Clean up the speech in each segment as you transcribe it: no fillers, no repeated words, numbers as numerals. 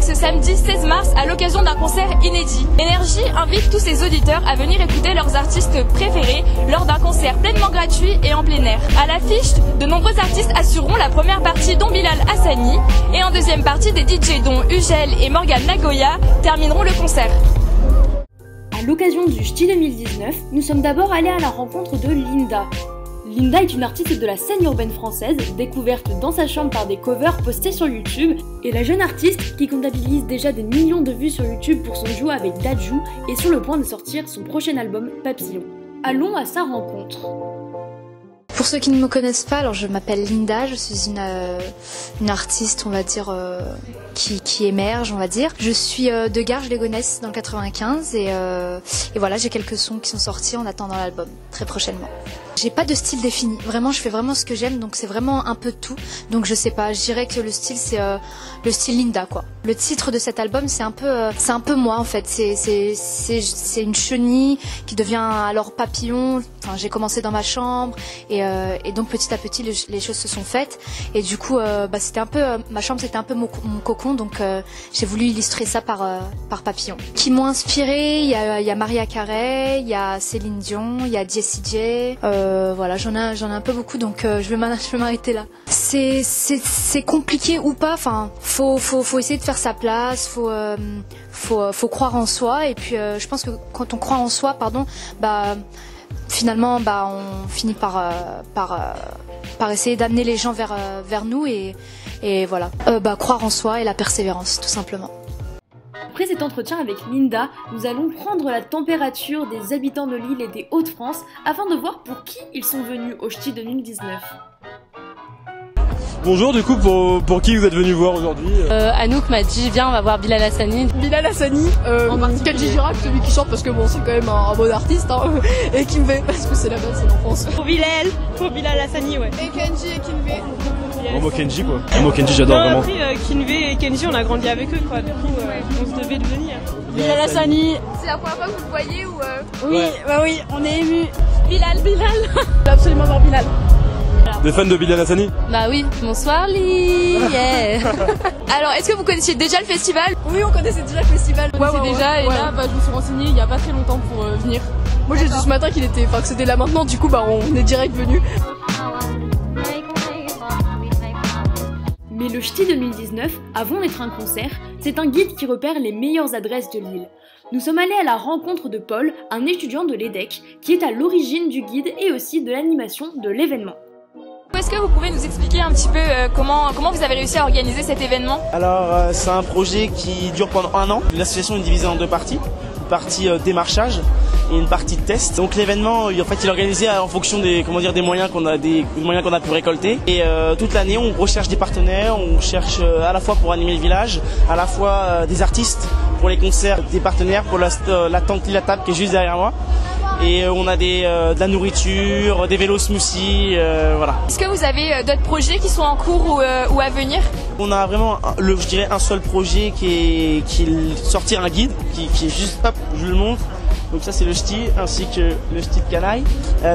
ce samedi 16 mars à l'occasion d'un concert inédit. Énergie invite tous ses auditeurs à venir écouter leurs artistes préférés lors d'un concert pleinement gratuit et en plein air. À l'affiche, de nombreux artistes assureront la première partie dont Bilal Hassani et en deuxième partie des DJ dont Ugel et Morgan Nagoya termineront le concert. À l'occasion du Ch'ti 2019, nous sommes d'abord allés à la rencontre de Linda. Linda est une artiste de la scène urbaine française, découverte dans sa chambre par des covers postés sur YouTube, et la jeune artiste, qui comptabilise déjà des millions de vues sur YouTube pour son duo avec Dadju, est sur le point de sortir son prochain album Papillon. Allons à sa rencontre. Pour ceux qui ne me connaissent pas, alors je m'appelle Linda, je suis une artiste, on va dire, qui émerge, on va dire. Je suis de Garges-les-Gonesse dans le 95 et voilà, j'ai quelques sons qui sont sortis en attendant l'album, très prochainement. J'ai pas de style défini, vraiment je fais vraiment ce que j'aime, donc c'est vraiment un peu de tout. Donc je sais pas, je dirais que le style c'est le style Linda quoi. Le titre de cet album c'est un peu moi en fait, c'est une chenille qui devient alors papillon. Enfin, j'ai commencé dans ma chambre et donc petit à petit les choses se sont faites et du coup c'était un peu ma chambre, c'était un peu mon cocon, donc j'ai voulu illustrer ça par papillon. Qui m'ont inspiré, il y a Maria Carey, il y a Céline Dion, il y a Jessie J. Voilà, j'en ai un peu beaucoup, donc je vais m'arrêter là. C'est compliqué ou pas, enfin faut essayer de faire sa place, faut croire en soi et puis je pense que quand on croit en soi, finalement on finit par essayer d'amener les gens vers nous et voilà, croire en soi et la persévérance tout simplement. Après cet entretien avec Linda, nous allons prendre la température des habitants de l'île et des Hauts-de-France afin de voir pour qui ils sont venus au Ch'ti 2019. Bonjour, du coup, pour qui vous êtes venu voir aujourd'hui? Anouk m'a dit viens, on va voir Bilal Hassani. Bilal Hassani, Kenji Girac, celui qui chante parce que bon, c'est quand même un bon artiste hein, et Kinvé parce que c'est la base, c'est l'enfance. Pour Bilal Hassani, ouais. Et Kenji et Kinvé. Yes. Moi Kenji quoi. Moi Kenji j'adore vraiment. Après Kinvé et Kenji on a grandi avec eux quoi, du coup on se devait de venir. Bilal Hassani. C'est la première fois que vous le voyez ou Oui, ouais. Bah oui, on est émus. Bilal. Absolument voir Bilal. Des fans de Bilal Hassani? Bah oui, bonsoir Lee. Yeah. Alors, est-ce que vous connaissiez déjà le festival? Oui, on connaissait déjà le festival. Ouais, déjà, et là je me suis renseignée il y a pas très longtemps pour venir. Moi j'ai dit ce matin que c'était là maintenant, du coup on est direct venu. Mais le Ch'ti 2019, avant d'être un concert, c'est un guide qui repère les meilleures adresses de l'île. Nous sommes allés à la rencontre de Paul, un étudiant de l'EDEC, qui est à l'origine du guide et aussi de l'animation de l'événement. Est-ce que vous pouvez nous expliquer un petit peu comment vous avez réussi à organiser cet événement? Alors c'est un projet qui dure pendant 1 an. L'association est divisée en 2 parties. Une partie démarchage et une partie de test. Donc l'événement en fait il est organisé en fonction des moyens qu'on a pu récolter. Et toute l'année on recherche des partenaires, on cherche à la fois pour animer le village, à la fois des artistes pour les concerts, des partenaires pour la tente la table qui est juste derrière moi. Et on a de la nourriture, des vélos smoothie, voilà. Est-ce que vous avez d'autres projets qui sont en cours ou à venir? On a vraiment, je dirais, un seul projet qui est sortir un guide, qui est juste, hop, je le montre. Donc ça c'est le Ch'ti, ainsi que le Ch'ti de Canaille.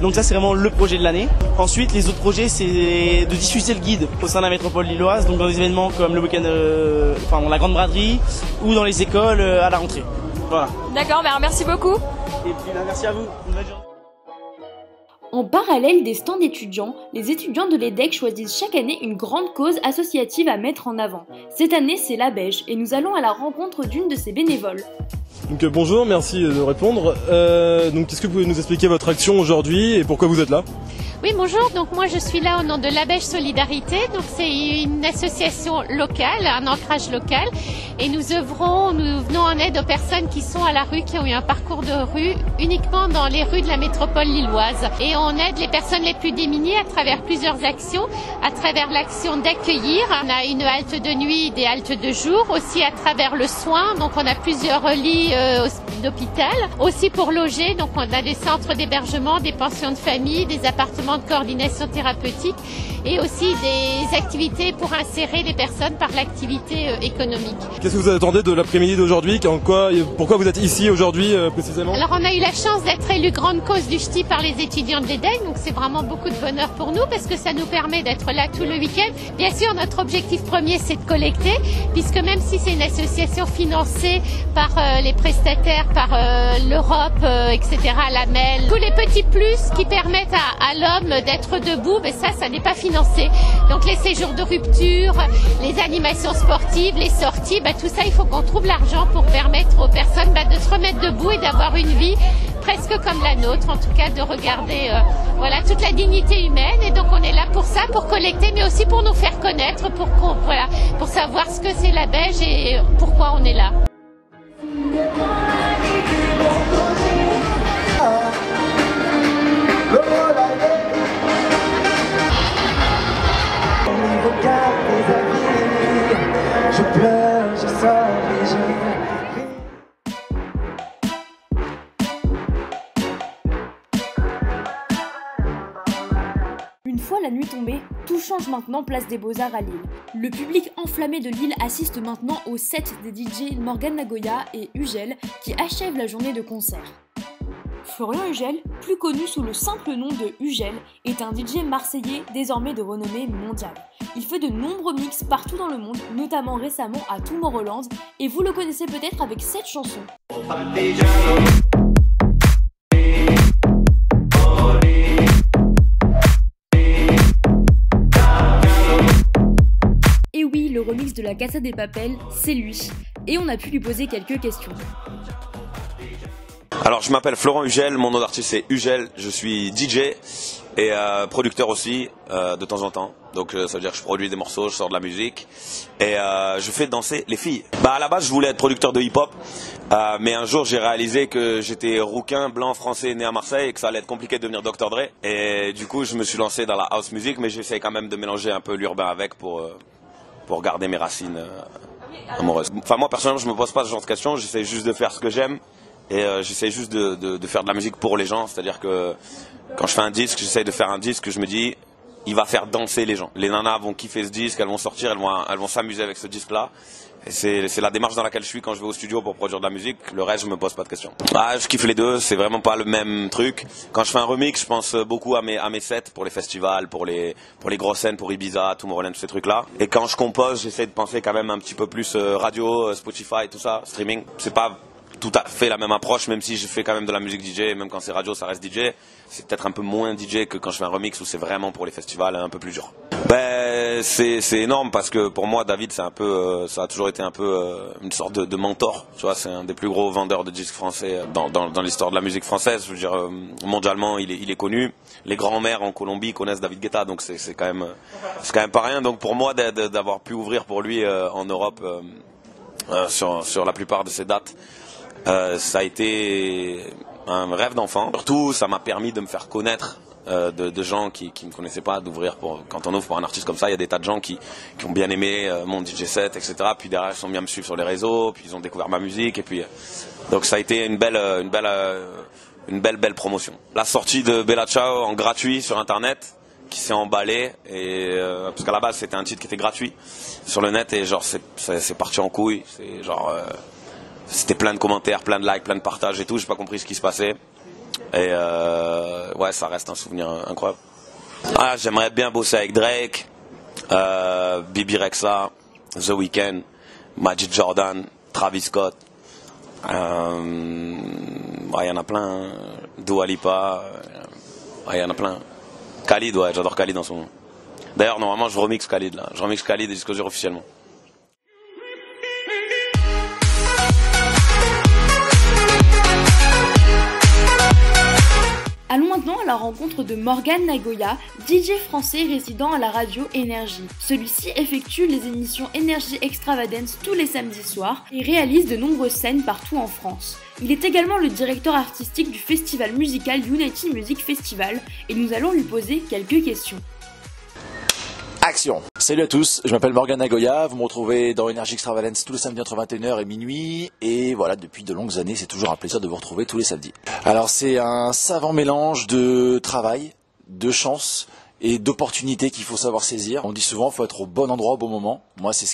Donc ça c'est vraiment le projet de l'année. Ensuite les autres projets c'est de diffuser le guide au sein de la métropole lilloise, donc dans des événements comme le week-end, la grande braderie, ou dans les écoles à la rentrée. Voilà. D'accord, merci beaucoup. Et puis merci à vous, une bonne journée. En parallèle des stands étudiants, les étudiants de l'EDEC choisissent chaque année une grande cause associative à mettre en avant. Cette année, c'est la Beige et nous allons à la rencontre d'une de ses bénévoles. Donc bonjour, merci de répondre. Donc est-ce que vous pouvez nous expliquer votre action aujourd'hui et pourquoi vous êtes là? Oui, bonjour. Donc moi je suis là au nom de la Beige Solidarité. Donc c'est une association locale, un ancrage local, et nous venons en aide aux personnes qui sont à la rue, qui ont eu un parcours de rue uniquement dans les rues de la métropole lilloise. Et on aide les personnes les plus démunies à travers plusieurs actions, à travers l'action d'accueillir. On a une halte de nuit, des haltes de jour, aussi à travers le soin. Donc on a plusieurs lits d'hôpital, aussi pour loger. Donc on a des centres d'hébergement, des pensions de famille, des appartements éléments de coordination thérapeutique et aussi des activités pour insérer les personnes par l'activité économique. Qu'est-ce que vous attendez de l'après-midi d'aujourd'hui? Pourquoi vous êtes ici aujourd'hui précisément? Alors on a eu la chance d'être élu grande cause du ch'ti par les étudiants de l'EDEC, donc c'est vraiment beaucoup de bonheur pour nous parce que ça nous permet d'être là tout le week-end. Bien sûr, notre objectif premier c'est de collecter, puisque même si c'est une association financée par les prestataires, par l'Europe, etc., la MEL, tous les petits plus qui permettent à l'homme d'être debout, mais ça n'est pas financé. Donc les séjours de rupture, les animations sportives, les sorties, tout ça, il faut qu'on trouve l'argent pour permettre aux personnes de se remettre debout et d'avoir une vie presque comme la nôtre, en tout cas de regarder voilà, toute la dignité humaine. Et donc on est là pour ça, pour collecter, mais aussi pour nous faire connaître, pour savoir ce que c'est la Beige et pourquoi on est là. Je pleure, je sors et je... Une fois la nuit tombée, tout change maintenant place des Beaux-Arts à Lille. Le public enflammé de Lille assiste maintenant au set des DJ Morgan Nagoya et Ugel qui achèvent la journée de concert. Florian Ugel, plus connu sous le simple nom de Ugel, est un DJ marseillais désormais de renommée mondiale. Il fait de nombreux mix partout dans le monde, notamment récemment à Tomorrowland, et vous le connaissez peut-être avec cette chanson. Et oui, le remix de la Casa de Papel, c'est lui. Et on a pu lui poser quelques questions. Alors je m'appelle Florent Ugel, mon nom d'artiste c'est Ugel, je suis DJ et producteur aussi de temps en temps. Donc ça veut dire que je produis des morceaux, je sors de la musique et je fais danser les filles. À la base je voulais être producteur de hip-hop, mais un jour j'ai réalisé que j'étais rouquin, blanc, français, né à Marseille et que ça allait être compliqué de devenir Dr Dre. Et du coup je me suis lancé dans la house music, mais j'essaie quand même de mélanger un peu l'urbain avec pour garder mes racines amoureuses. Enfin moi personnellement je me pose pas ce genre de questions, j'essaie juste de faire ce que j'aime. Et j'essaie juste de faire de la musique pour les gens, c'est-à-dire que quand je fais un disque, j'essaie de faire un disque que je me dis, il va faire danser les gens. Les nanas vont kiffer ce disque, elles vont sortir, elles vont s'amuser avec ce disque-là. Et c'est la démarche dans laquelle je suis quand je vais au studio pour produire de la musique. Le reste, je me pose pas de questions. Je kiffe les deux, c'est vraiment pas le même truc. Quand je fais un remix, je pense beaucoup à mes sets pour les festivals, pour les grosses scènes, pour Ibiza, Tomorrowland, tous ces trucs-là. Et quand je compose, j'essaie de penser quand même un petit peu plus radio, Spotify, tout ça, streaming. C'est pas tout à fait la même approche, même si je fais quand même de la musique DJ, même quand c'est radio ça reste DJ, c'est peut-être un peu moins DJ que quand je fais un remix où c'est vraiment pour les festivals un peu plus dur. C'est énorme parce que pour moi David c'est un peu, ça a toujours été un peu une sorte de mentor, tu vois, c'est un des plus gros vendeurs de disques français dans l'histoire de la musique française, je veux dire mondialement il est connu, les grands-mères en Colombie connaissent David Guetta, donc c'est quand même pas rien, donc pour moi d'avoir pu ouvrir pour lui en Europe sur la plupart de ses dates, ça a été un rêve d'enfant. Surtout, ça m'a permis de me faire connaître de gens qui me connaissaient pas, d'ouvrir quand on ouvre pour un artiste comme ça, il y a des tas de gens qui ont bien aimé mon DJ set, etc. Puis derrière, ils sont bien me suivre sur les réseaux, puis ils ont découvert ma musique, et puis donc ça a été une belle promotion. La sortie de Bella Ciao en gratuit sur internet, qui s'est emballé, et parce qu'à la base c'était un titre qui était gratuit sur le net, et genre c'est parti en couille, c'est genre c'était plein de commentaires, plein de likes, plein de partages et tout, j'ai pas compris ce qui se passait. Et ouais, ça reste un souvenir incroyable. J'aimerais bien bosser avec Drake, Bibi Rexha, The Weeknd, Majid Jordan, Travis Scott. Il y en a plein, hein. Dua Lipa, il y en a plein. Khalid, ouais, j'adore Khalid en ce moment. D'ailleurs, normalement, je remix Khalid là. Je remix Khalid et Disco Dur officiellement. Allons maintenant à la rencontre de Morgan Nagoya, DJ français résident à la radio Énergie. Celui-ci effectue les émissions Énergie Extravagance tous les samedis soirs et réalise de nombreuses scènes partout en France. Il est également le directeur artistique du festival musical Unity Music Festival et nous allons lui poser quelques questions. Action! Salut à tous, je m'appelle Morgan Nagoya, vous me retrouvez dans Énergie Extravagance tous les samedis entre 21h et minuit, et voilà, depuis de longues années, c'est toujours un plaisir de vous retrouver tous les samedis. Alors c'est un savant mélange de travail, de chance et d'opportunités qu'il faut savoir saisir. On dit souvent qu'il faut être au bon endroit au bon moment. Moi, c'est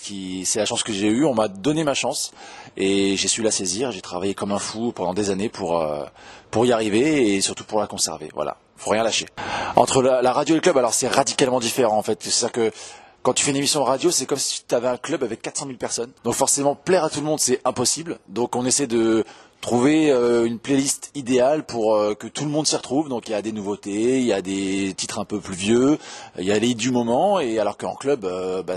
la chance que j'ai eue. On m'a donné ma chance et j'ai su la saisir. J'ai travaillé comme un fou pendant des années pour y arriver et surtout pour la conserver. Voilà, faut rien lâcher. Entre la radio et le club, alors c'est radicalement différent en fait. C'est-à-dire que quand tu fais une émission radio, c'est comme si tu avais un club avec 400 000 personnes. Donc forcément, plaire à tout le monde, c'est impossible. Donc on essaie de trouver une playlist idéale pour que tout le monde s'y retrouve. Donc il y a des nouveautés, il y a des titres un peu plus vieux, il y a les hits du moment. Et alors qu'en club,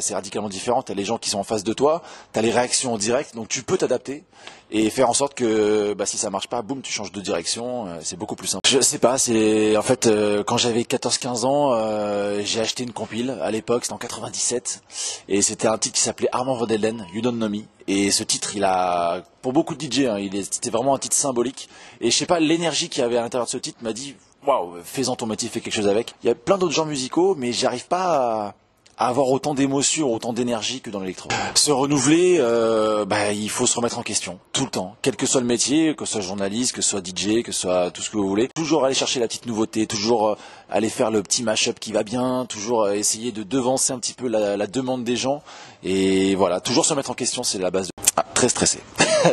c'est radicalement différent. Tu as les gens qui sont en face de toi, tu as les réactions en direct. Donc tu peux t'adapter et faire en sorte que si ça marche pas, boum, tu changes de direction. C'est beaucoup plus simple. Je sais pas, c'est en fait quand j'avais 14-15 ans, j'ai acheté une compile. À l'époque, c'était en 97. Et c'était un titre qui s'appelait Armand Van Helden, You Don't Know Me. Et ce titre, il a, pour beaucoup de DJ, c'était vraiment un titre symbolique. Et je sais pas, l'énergie qu'il y avait à l'intérieur de ce titre m'a dit, waouh, fais-en ton métier, fais quelque chose avec. Il y a plein d'autres genres musicaux, mais j'arrive pas à avoir autant d'émotions, autant d'énergie que dans l'électro. Se renouveler, il faut se remettre en question, tout le temps. Quel que soit le métier, que ce soit journaliste, que ce soit DJ, que ce soit tout ce que vous voulez. Toujours aller chercher la petite nouveauté, toujours aller faire le petit mash-up qui va bien, toujours essayer de devancer un petit peu la demande des gens. Et voilà, toujours se mettre en question, c'est la base de... très stressé.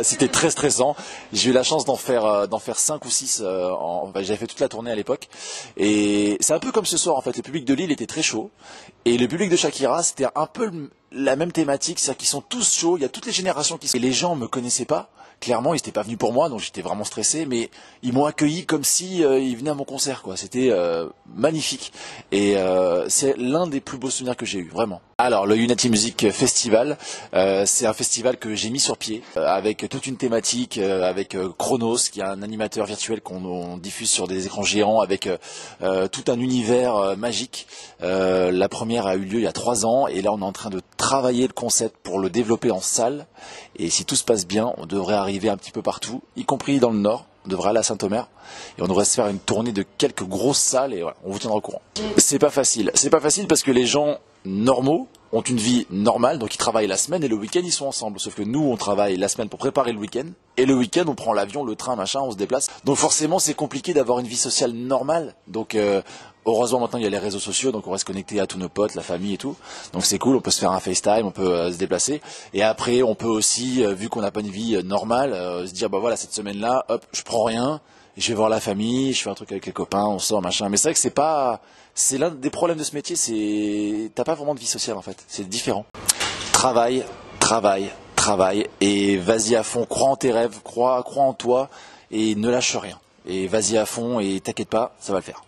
C'était très stressant. J'ai eu la chance d'en faire 5 ou 6. J'avais fait toute la tournée à l'époque. Et c'est un peu comme ce soir en fait. Le public de Lille était très chaud. Et le public de Shakira, c'était un peu la même thématique. C'est-à-dire qu'ils sont tous chauds. Il y a toutes les générations qui sont... Et les gens me connaissaient pas. Clairement, ils n'étaient pas venus pour moi, donc j'étais vraiment stressé. Mais ils m'ont accueilli comme si ils venaient à mon concert, quoi. C'était magnifique. Et c'est l'un des plus beaux souvenirs que j'ai eu, vraiment. Alors, le Unity Music Festival, c'est un festival que j'ai mis sur pied, avec toute une thématique, avec Chronos, qui est un animateur virtuel qu'on diffuse sur des écrans géants, avec tout un univers magique. La première a eu lieu il y a 3 ans, et là on est en train de travailler le concept pour le développer en salle. Et si tout se passe bien, on devrait arriver un petit peu partout, y compris dans le Nord. On devrait aller à Saint-Omer et on devrait se faire une tournée de quelques grosses salles et voilà, on vous tiendra au courant. C'est pas facile parce que les gens normaux ont une vie normale, donc ils travaillent la semaine et le week-end ils sont ensemble. Sauf que nous on travaille la semaine pour préparer le week-end et le week-end on prend l'avion, le train, machin, on se déplace. Donc forcément c'est compliqué d'avoir une vie sociale normale. Donc heureusement maintenant il y a les réseaux sociaux, donc on reste connecté à tous nos potes, la famille et tout. Donc c'est cool, on peut se faire un FaceTime, on peut se déplacer. Et après on peut aussi, vu qu'on n'a pas une vie normale, se dire bah voilà cette semaine-là, hop, je prends rien, je vais voir la famille, je fais un truc avec les copains, on sort, machin. Mais c'est vrai que c'est l'un des problèmes de ce métier, t'as pas vraiment de vie sociale en fait, c'est différent. Travail, et vas-y à fond, crois en tes rêves, crois en toi et ne lâche rien. Et vas-y à fond et t'inquiète pas, ça va le faire.